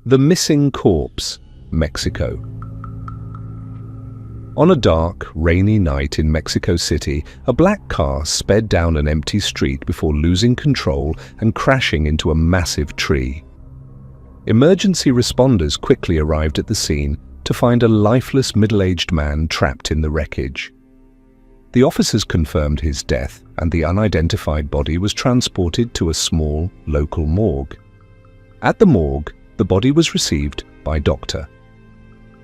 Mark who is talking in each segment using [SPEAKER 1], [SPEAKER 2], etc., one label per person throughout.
[SPEAKER 1] The Missing Corpse, Mexico. On a dark, rainy night in Mexico City, a black car sped down an empty street before losing control and crashing into a massive tree. Emergency responders quickly arrived at the scene to find a lifeless middle-aged man trapped in the wreckage. The officers confirmed his death, and the unidentified body was transported to a small, local morgue. At the morgue, the body was received by Dr.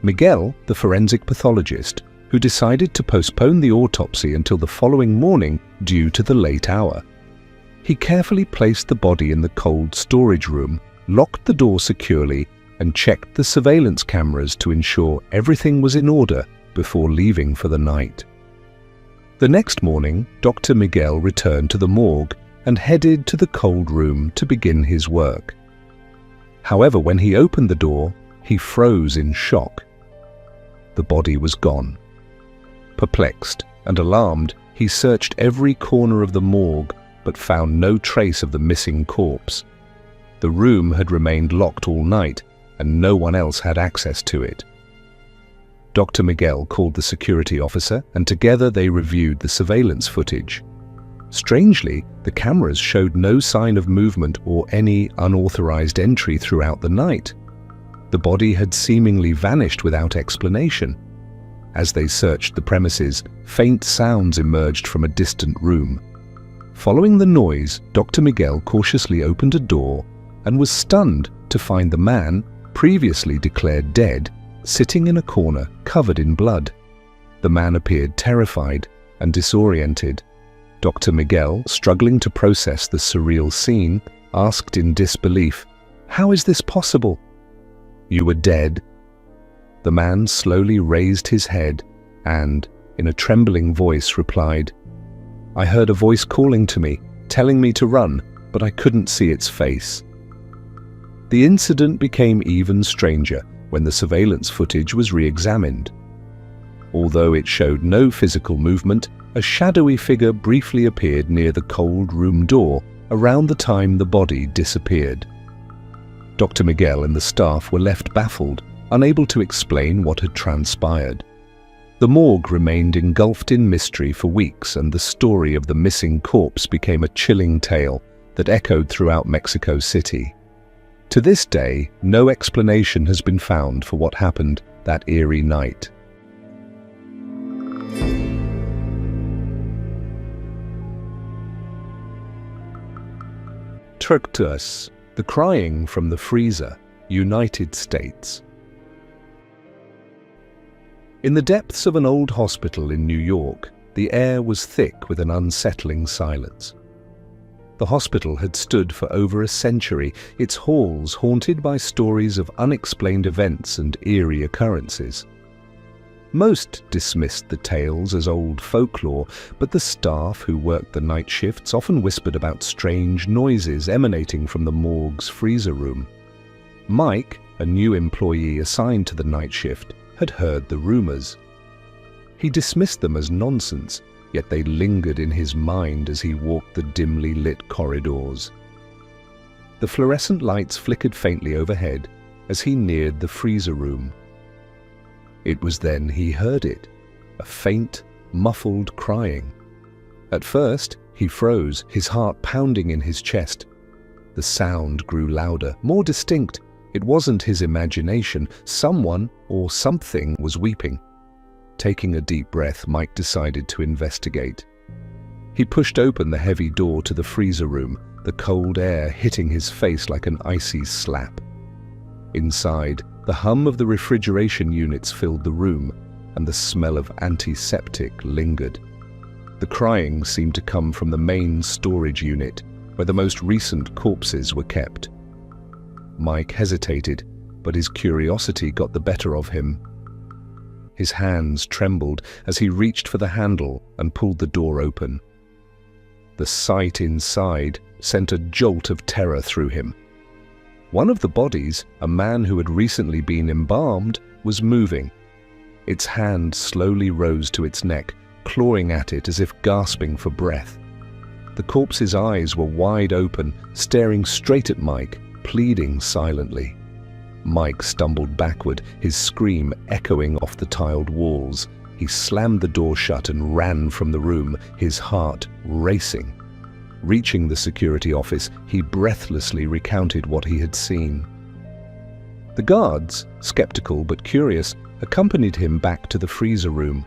[SPEAKER 1] Miguel, the forensic pathologist, who decided to postpone the autopsy until the following morning due to the late hour. He carefully placed the body in the cold storage room, locked the door securely, and checked the surveillance cameras to ensure everything was in order before leaving for the night. The next morning, Dr. Miguel returned to the morgue and headed to the cold room to begin his work. However, when he opened the door, he froze in shock. The body was gone. Perplexed and alarmed, he searched every corner of the morgue but found no trace of the missing corpse. The room had remained locked all night and no one else had access to it. Dr. Miguel called the security officer and together they reviewed the surveillance footage. Strangely, the cameras showed no sign of movement or any unauthorized entry throughout the night. The body had seemingly vanished without explanation. As they searched the premises, faint sounds emerged from a distant room. Following the noise, Dr. Miguel cautiously opened a door and was stunned to find the man, previously declared dead, sitting in a corner covered in blood. The man appeared terrified and disoriented. Dr. Miguel, struggling to process the surreal scene, asked in disbelief, "How is this possible?" "You were dead." The man slowly raised his head and, in a trembling voice, replied, "I heard a voice calling to me, telling me to run, but I couldn't see its face." The incident became even stranger when the surveillance footage was re-examined. Although it showed no physical movement, a shadowy figure briefly appeared near the cold room door around the time the body disappeared. Dr. Miguel and the staff were left baffled, unable to explain what had transpired. The morgue remained engulfed in mystery for weeks, and the story of the missing corpse became a chilling tale that echoed throughout Mexico City. To this day, no explanation has been found for what happened that eerie night. Tructus, the crying from the freezer, United States. In the depths of an old hospital in New York, the air was thick with an unsettling silence. The hospital had stood for over a century, its halls haunted by stories of unexplained events and eerie occurrences. Most dismissed the tales as old folklore, but the staff who worked the night shifts often whispered about strange noises emanating from the morgue's freezer room. Mike, a new employee assigned to the night shift, had heard the rumors. He dismissed them as nonsense, yet they lingered in his mind as he walked the dimly lit corridors. The fluorescent lights flickered faintly overhead as he neared the freezer room. It was then he heard it, a faint, muffled crying. At first, he froze, his heart pounding in his chest. The sound grew louder, more distinct. It wasn't his imagination. Someone or something was weeping. Taking a deep breath, Mike decided to investigate. He pushed open the heavy door to the freezer room, the cold air hitting his face like an icy slap. Inside, the hum of the refrigeration units filled the room, and the smell of antiseptic lingered. The crying seemed to come from the main storage unit, where the most recent corpses were kept. Mike hesitated, but his curiosity got the better of him. His hands trembled as he reached for the handle and pulled the door open. The sight inside sent a jolt of terror through him. One of the bodies, a man who had recently been embalmed, was moving. Its hand slowly rose to its neck, clawing at it as if gasping for breath. The corpse's eyes were wide open, staring straight at Mike, pleading silently. Mike stumbled backward, his scream echoing off the tiled walls. He slammed the door shut and ran from the room, his heart racing. Reaching the security office, he breathlessly recounted what he had seen. The guards, skeptical but curious, accompanied him back to the freezer room.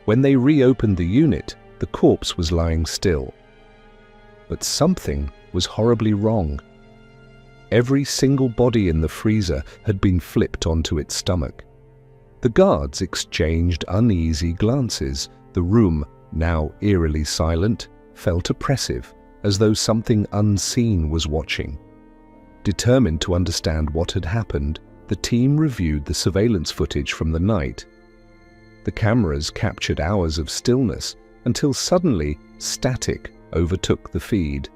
[SPEAKER 1] When they reopened the unit, the corpse was lying still. But something was horribly wrong. Every single body in the freezer had been flipped onto its stomach. The guards exchanged uneasy glances. The room, now eerily silent, felt oppressive, as though something unseen was watching. Determined to understand what had happened, the team reviewed the surveillance footage from the night. The cameras captured hours of stillness until suddenly static overtook the feed.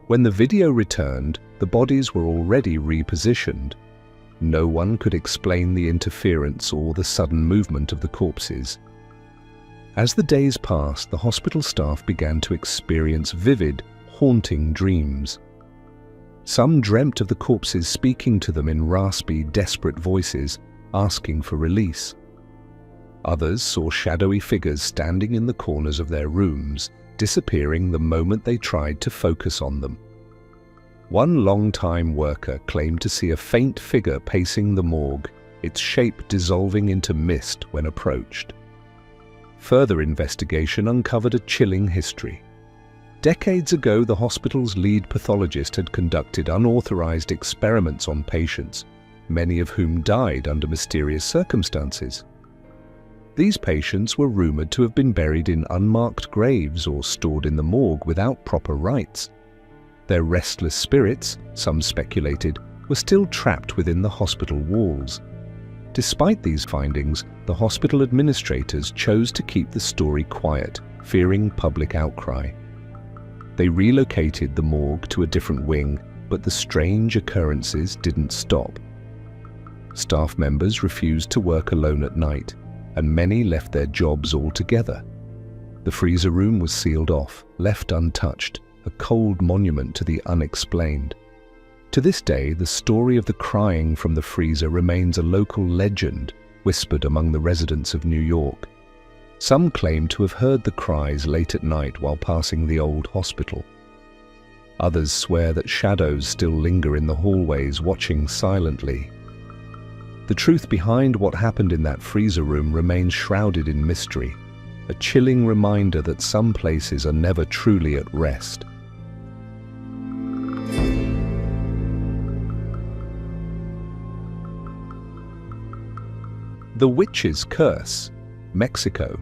[SPEAKER 1] When the video returned, the bodies were already repositioned. No one could explain the interference or the sudden movement of the corpses. As the days passed, the hospital staff began to experience vivid, haunting dreams. Some dreamt of the corpses speaking to them in raspy, desperate voices, asking for release. Others saw shadowy figures standing in the corners of their rooms, disappearing the moment they tried to focus on them. One long-time worker claimed to see a faint figure pacing the morgue, its shape dissolving into mist when approached. Further investigation uncovered a chilling history. Decades ago, the hospital's lead pathologist had conducted unauthorized experiments on patients, many of whom died under mysterious circumstances. These patients were rumored to have been buried in unmarked graves or stored in the morgue without proper rites. Their restless spirits, some speculated, were still trapped within the hospital walls. Despite these findings, the hospital administrators chose to keep the story quiet, fearing public outcry. They relocated the morgue to a different wing, but the strange occurrences didn't stop. Staff members refused to work alone at night, and many left their jobs altogether. The freezer room was sealed off, left untouched, a cold monument to the unexplained. To this day, the story of the crying from the freezer remains a local legend, whispered among the residents of New York. Some claim to have heard the cries late at night while passing the old hospital. Others swear that shadows still linger in the hallways, watching silently. The truth behind what happened in that freezer room remains shrouded in mystery, a chilling reminder that some places are never truly at rest. The Witch's Curse, Mexico.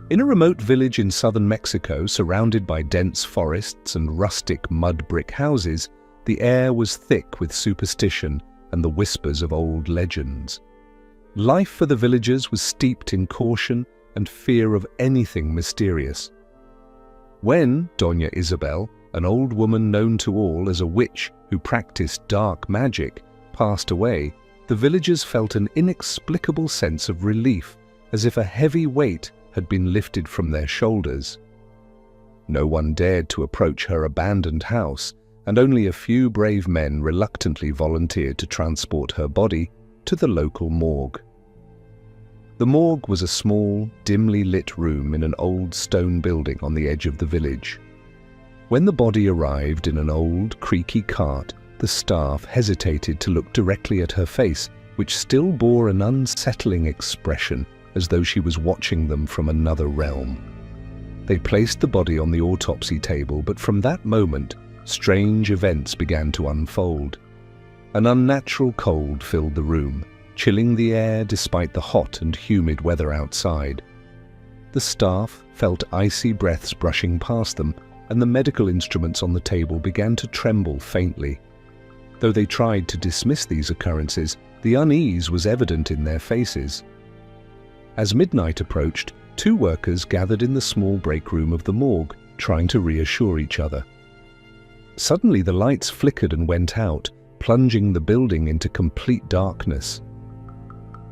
[SPEAKER 1] In a remote village in southern Mexico, surrounded by dense forests and rustic mud brick houses, the air was thick with superstition and the whispers of old legends. Life for the villagers was steeped in caution and fear of anything mysterious. When Doña Isabel, an old woman known to all as a witch who practiced dark magic, passed away, the villagers felt an inexplicable sense of relief, as if a heavy weight had been lifted from their shoulders. No one dared to approach her abandoned house, and only a few brave men reluctantly volunteered to transport her body to the local morgue. The morgue was a small, dimly lit room in an old stone building on the edge of the village. When the body arrived in an old, creaky cart, the staff hesitated to look directly at her face, which still bore an unsettling expression, as though she was watching them from another realm. They placed the body on the autopsy table, but from that moment, strange events began to unfold. An unnatural cold filled the room, chilling the air despite the hot and humid weather outside. The staff felt icy breaths brushing past them, and the medical instruments on the table began to tremble faintly. Though they tried to dismiss these occurrences, the unease was evident in their faces. As midnight approached, two workers gathered in the small break room of the morgue, trying to reassure each other. Suddenly the lights flickered and went out, plunging the building into complete darkness.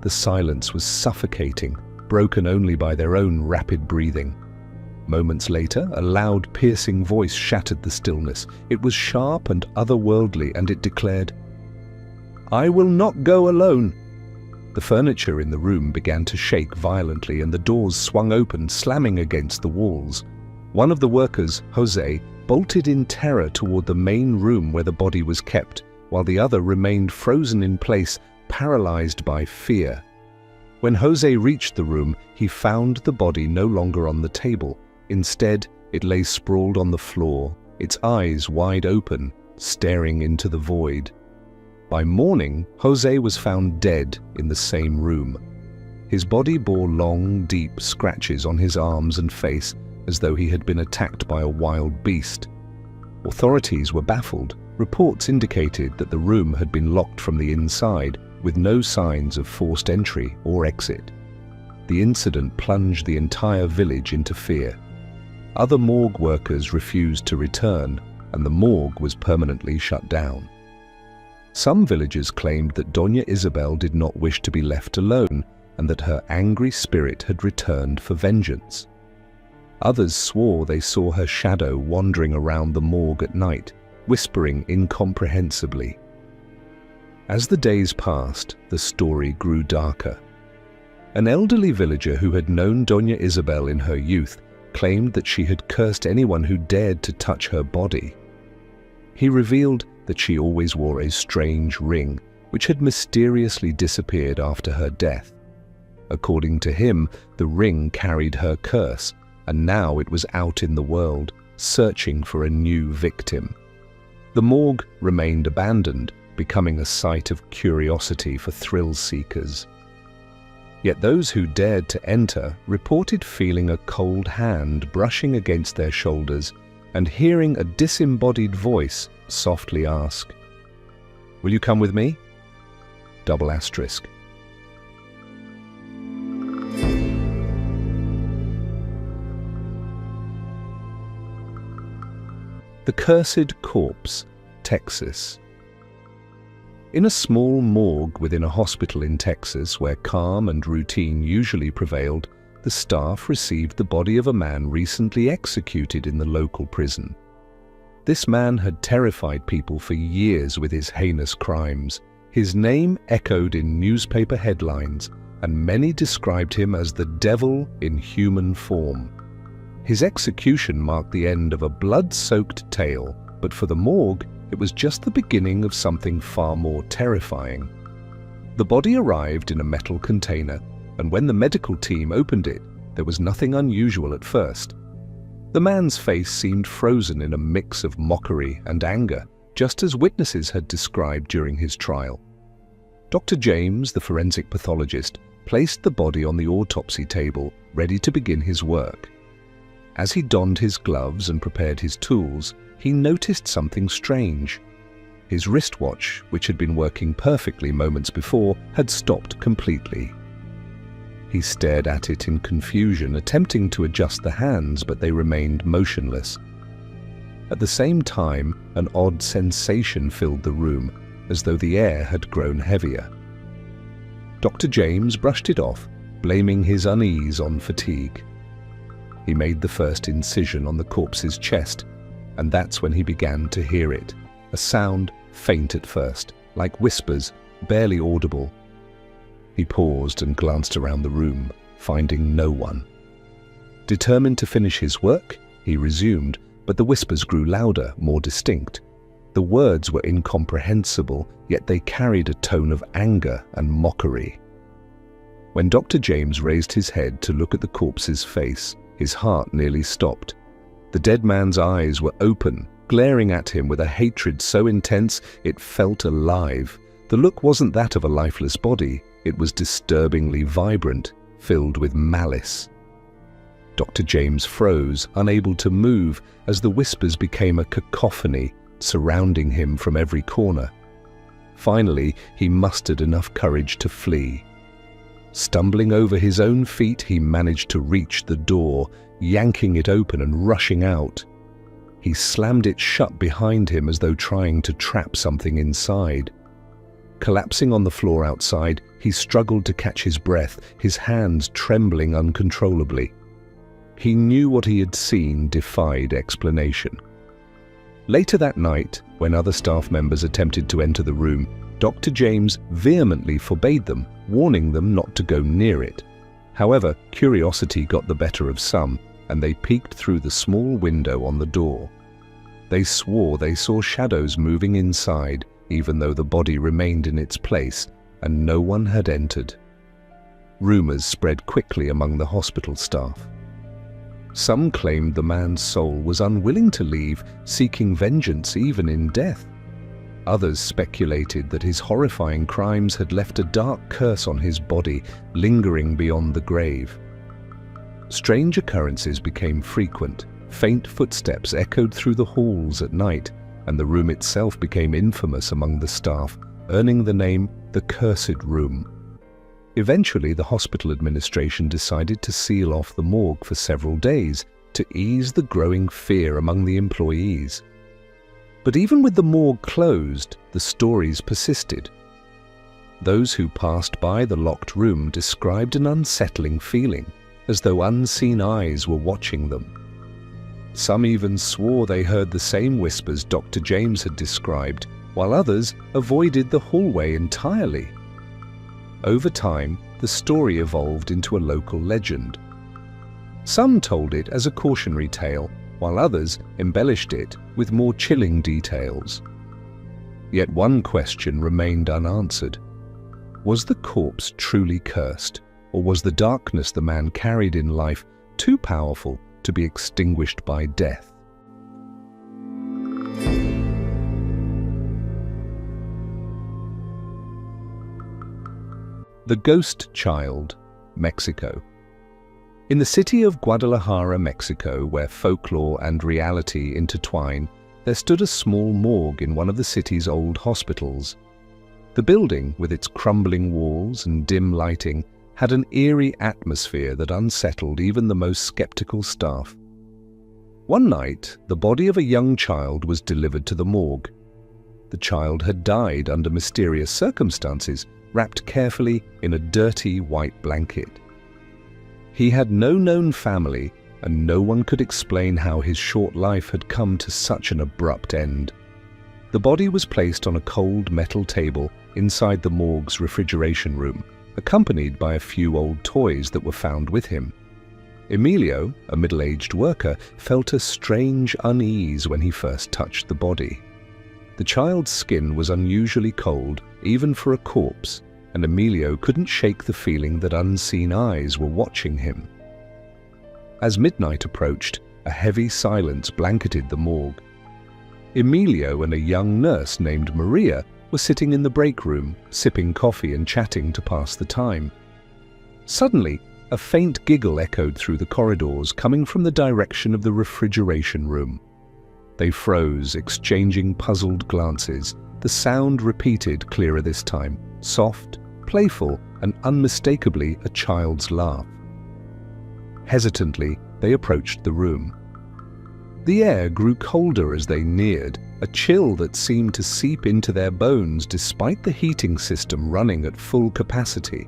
[SPEAKER 1] The silence was suffocating, broken only by their own rapid breathing. Moments later, a loud, piercing voice shattered the stillness. It was sharp and otherworldly, and it declared, "I will not go alone." The furniture in the room began to shake violently, and the doors swung open, slamming against the walls. One of the workers, Jose, bolted in terror toward the main room where the body was kept, while the other remained frozen in place, paralyzed by fear. When Jose reached the room, he found the body no longer on the table. Instead, it lay sprawled on the floor, its eyes wide open, staring into the void. By morning, Jose was found dead in the same room. His body bore long, deep scratches on his arms and face, as though he had been attacked by a wild beast. Authorities were baffled. Reports indicated that the room had been locked from the inside, with no signs of forced entry or exit. The incident plunged the entire village into fear. Other morgue workers refused to return, and the morgue was permanently shut down. Some villagers claimed that Doña Isabel did not wish to be left alone, and that her angry spirit had returned for vengeance. Others swore they saw her shadow wandering around the morgue at night, whispering incomprehensibly. As the days passed, the story grew darker. An elderly villager who had known Doña Isabel in her youth claimed that she had cursed anyone who dared to touch her body. He revealed that she always wore a strange ring, which had mysteriously disappeared after her death. According to him, the ring carried her curse, and now it was out in the world, searching for a new victim. The morgue remained abandoned, becoming a site of curiosity for thrill seekers. Yet those who dared to enter reported feeling a cold hand brushing against their shoulders and hearing a disembodied voice softly ask, "Will you come with me?" Double asterisk. The Cursed Corpse, Texas. In a small morgue within a hospital in Texas where calm and routine usually prevailed, the staff received the body of a man recently executed in the local prison. This man had terrified people for years with his heinous crimes. His name echoed in newspaper headlines, and many described him as the devil in human form. His execution marked the end of a blood-soaked tale, but for the morgue, it was just the beginning of something far more terrifying. The body arrived in a metal container, and when the medical team opened it, there was nothing unusual at first. The man's face seemed frozen in a mix of mockery and anger, just as witnesses had described during his trial. Dr. James, the forensic pathologist, placed the body on the autopsy table, ready to begin his work. As he donned his gloves and prepared his tools, he noticed something strange. His wristwatch, which had been working perfectly moments before, had stopped completely. He stared at it in confusion, attempting to adjust the hands, but they remained motionless. At the same time, an odd sensation filled the room, as though the air had grown heavier. Dr. James brushed it off, blaming his unease on fatigue. He made the first incision on the corpse's chest, and that's when he began to hear it, a sound faint at first, like whispers, barely audible. He paused and glanced around the room, finding no one. Determined to finish his work, he resumed, but the whispers grew louder, more distinct. The words were incomprehensible, yet they carried a tone of anger and mockery. When Dr. James raised his head to look at the corpse's face, his heart nearly stopped. The dead man's eyes were open, glaring at him with a hatred so intense it felt alive. The look wasn't that of a lifeless body, it was disturbingly vibrant, filled with malice. Dr. James froze, unable to move, as the whispers became a cacophony, surrounding him from every corner. Finally, he mustered enough courage to flee. Stumbling over his own feet, he managed to reach the door, yanking it open and rushing out. He slammed it shut behind him as though trying to trap something inside. Collapsing on the floor outside, he struggled to catch his breath, his hands trembling uncontrollably. He knew what he had seen defied explanation. Later that night, when other staff members attempted to enter the room, Dr. James vehemently forbade them, warning them not to go near it. However, curiosity got the better of some, and they peeked through the small window on the door. They swore they saw shadows moving inside, even though the body remained in its place, and no one had entered. Rumors spread quickly among the hospital staff. Some claimed the man's soul was unwilling to leave, seeking vengeance even in death. Others speculated that his horrifying crimes had left a dark curse on his body, lingering beyond the grave. Strange occurrences became frequent. Faint footsteps echoed through the halls at night, and the room itself became infamous among the staff, earning the name the Cursed Room. Eventually, the hospital administration decided to seal off the morgue for several days to ease the growing fear among the employees. But even with the morgue closed, the stories persisted. Those who passed by the locked room described an unsettling feeling, as though unseen eyes were watching them. Some even swore they heard the same whispers Dr. James had described, while others avoided the hallway entirely. Over time, the story evolved into a local legend. Some told it as a cautionary tale, while others embellished it with more chilling details. Yet one question remained unanswered. Was the corpse truly cursed, or was the darkness the man carried in life too powerful to be extinguished by death? The Ghost Child, Mexico. In the city of Guadalajara, Mexico, where folklore and reality intertwine, there stood a small morgue in one of the city's old hospitals. The building, with its crumbling walls and dim lighting, had an eerie atmosphere that unsettled even the most skeptical staff. One night, the body of a young child was delivered to the morgue. The child had died under mysterious circumstances, wrapped carefully in a dirty white blanket. He had no known family, and no one could explain how his short life had come to such an abrupt end. The body was placed on a cold metal table inside the morgue's refrigeration room, accompanied by a few old toys that were found with him. Emilio, a middle-aged worker, felt a strange unease when he first touched the body. The child's skin was unusually cold, even for a corpse, and Emilio couldn't shake the feeling that unseen eyes were watching him. As midnight approached, a heavy silence blanketed the morgue. Emilio and a young nurse named Maria were sitting in the break room, sipping coffee and chatting to pass the time. Suddenly, a faint giggle echoed through the corridors, coming from the direction of the refrigeration room. They froze, exchanging puzzled glances. The sound repeated clearer this time, soft, playful, and unmistakably a child's laugh. Hesitantly, they approached the room. The air grew colder as they neared, a chill that seemed to seep into their bones despite the heating system running at full capacity.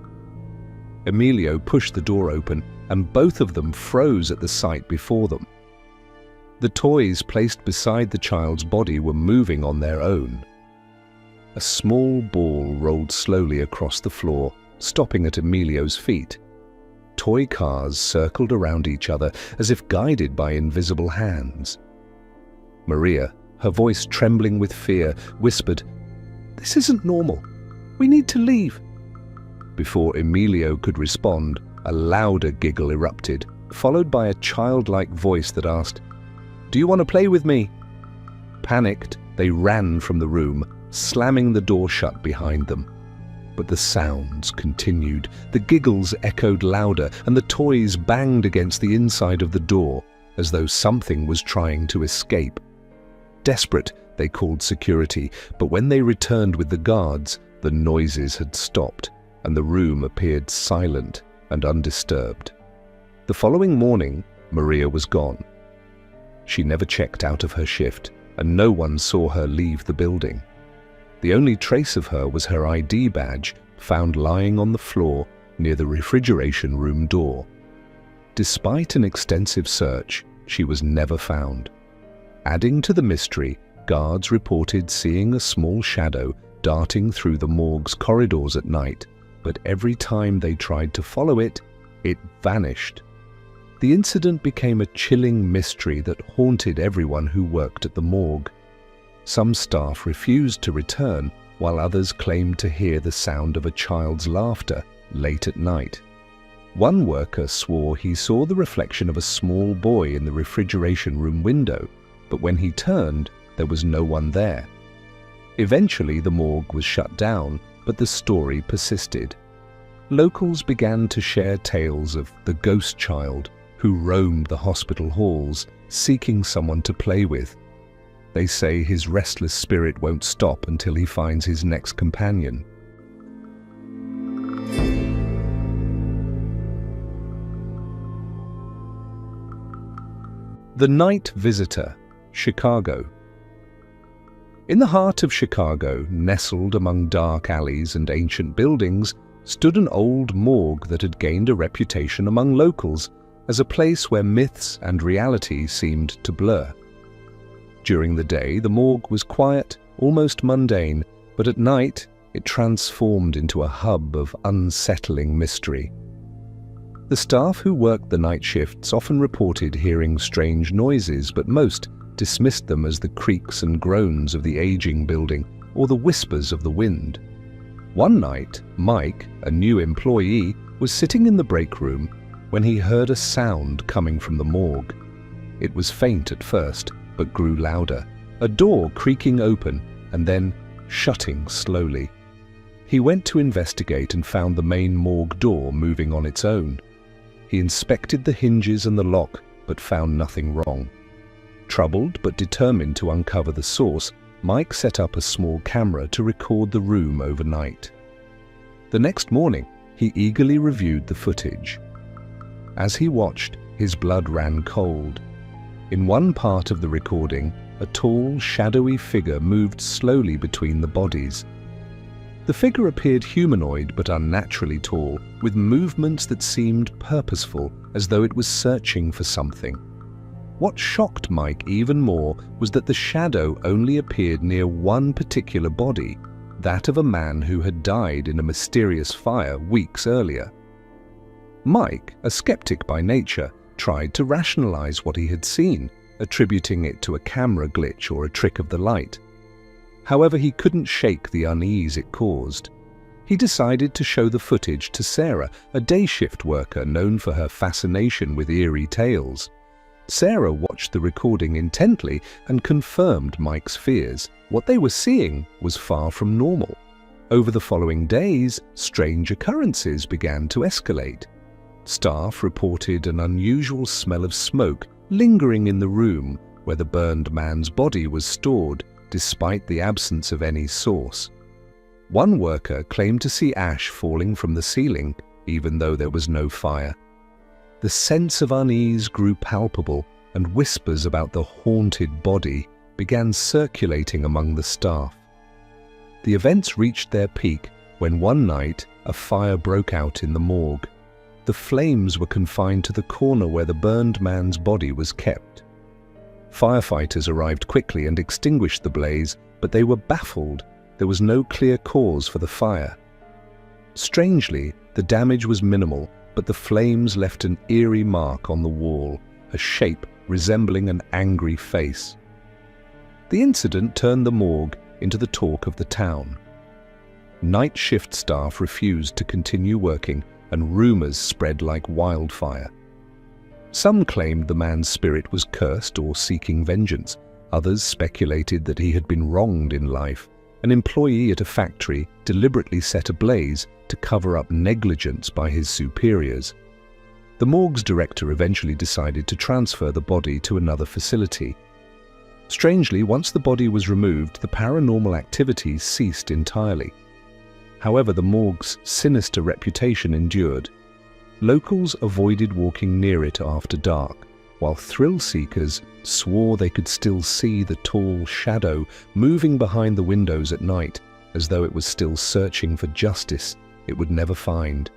[SPEAKER 1] Emilio pushed the door open, and both of them froze at the sight before them. The toys placed beside the child's body were moving on their own. A small ball rolled slowly across the floor, stopping at Emilio's feet. Toy cars circled around each other as if guided by invisible hands. Maria, her voice trembling with fear, whispered, "This isn't normal. We need to leave." Before Emilio could respond, a louder giggle erupted, followed by a childlike voice that asked, "Do you want to play with me?" Panicked, they ran from the room, slamming the door shut behind them. But the sounds continued. The giggles echoed louder, and the toys banged against the inside of the door, as though something was trying to escape. Desperate, they called security, but when they returned with the guards, the noises had stopped, and the room appeared silent and undisturbed. The following morning, Maria was gone. She never checked out of her shift, and no one saw her leave the building. The only trace of her was her ID badge, found lying on the floor near the refrigeration room door. Despite an extensive search, she was never found. Adding to the mystery, guards reported seeing a small shadow darting through the morgue's corridors at night, but every time they tried to follow it, it vanished. The incident became a chilling mystery that haunted everyone who worked at the morgue. Some staff refused to return, while others claimed to hear the sound of a child's laughter late at night. One worker swore he saw the reflection of a small boy in the refrigeration room window, but when he turned, there was no one there. Eventually, the morgue was shut down, but the story persisted. Locals began to share tales of the ghost child who roamed the hospital halls, seeking someone to play with. They say his restless spirit won't stop until he finds his next companion. The Night Visitor, Chicago. In the heart of Chicago, nestled among dark alleys and ancient buildings, stood an old morgue that had gained a reputation among locals as a place where myths and reality seemed to blur. During the day, the morgue was quiet, almost mundane, but at night, it transformed into a hub of unsettling mystery. The staff who worked the night shifts often reported hearing strange noises, but most dismissed them as the creaks and groans of the aging building or the whispers of the wind. One night, Mike, a new employee, was sitting in the break room when he heard a sound coming from the morgue. It was faint at first, but grew louder, a door creaking open and then shutting slowly. He went to investigate and found the main morgue door moving on its own. He inspected the hinges and the lock, but found nothing wrong. Troubled but determined to uncover the source, Mike set up a small camera to record the room overnight. The next morning, he eagerly reviewed the footage. As he watched, his blood ran cold. In one part of the recording, a tall, shadowy figure moved slowly between the bodies. The figure appeared humanoid but unnaturally tall, with movements that seemed purposeful, as though it was searching for something. What shocked Mike even more was that the shadow only appeared near one particular body, that of a man who had died in a mysterious fire weeks earlier. Mike, a skeptic by nature, tried to rationalize what he had seen, attributing it to a camera glitch or a trick of the light. However, he couldn't shake the unease it caused. He decided to show the footage to Sarah, a day shift worker known for her fascination with eerie tales. Sarah watched the recording intently and confirmed Mike's fears. What they were seeing was far from normal. Over the following days, strange occurrences began to escalate. Staff reported an unusual smell of smoke lingering in the room where the burned man's body was stored, despite the absence of any source. One worker claimed to see ash falling from the ceiling, even though there was no fire. The sense of unease grew palpable, and whispers about the haunted body began circulating among the staff. The events reached their peak when one night a fire broke out in the morgue. The flames were confined to the corner where the burned man's body was kept. Firefighters arrived quickly and extinguished the blaze, but they were baffled. There was no clear cause for the fire. Strangely, the damage was minimal, but the flames left an eerie mark on the wall, a shape resembling an angry face. The incident turned the morgue into the talk of the town. Night shift staff refused to continue working, and rumors spread like wildfire. Some claimed the man's spirit was cursed or seeking vengeance. Others speculated that he had been wronged in life. An employee at a factory deliberately set ablaze to cover up negligence by his superiors. The morgue's director eventually decided to transfer the body to another facility. Strangely, once the body was removed, the paranormal activity ceased entirely. However, the morgue's sinister reputation endured. Locals avoided walking near it after dark, while thrill-seekers swore they could still see the tall shadow moving behind the windows at night, as though it was still searching for justice it would never find.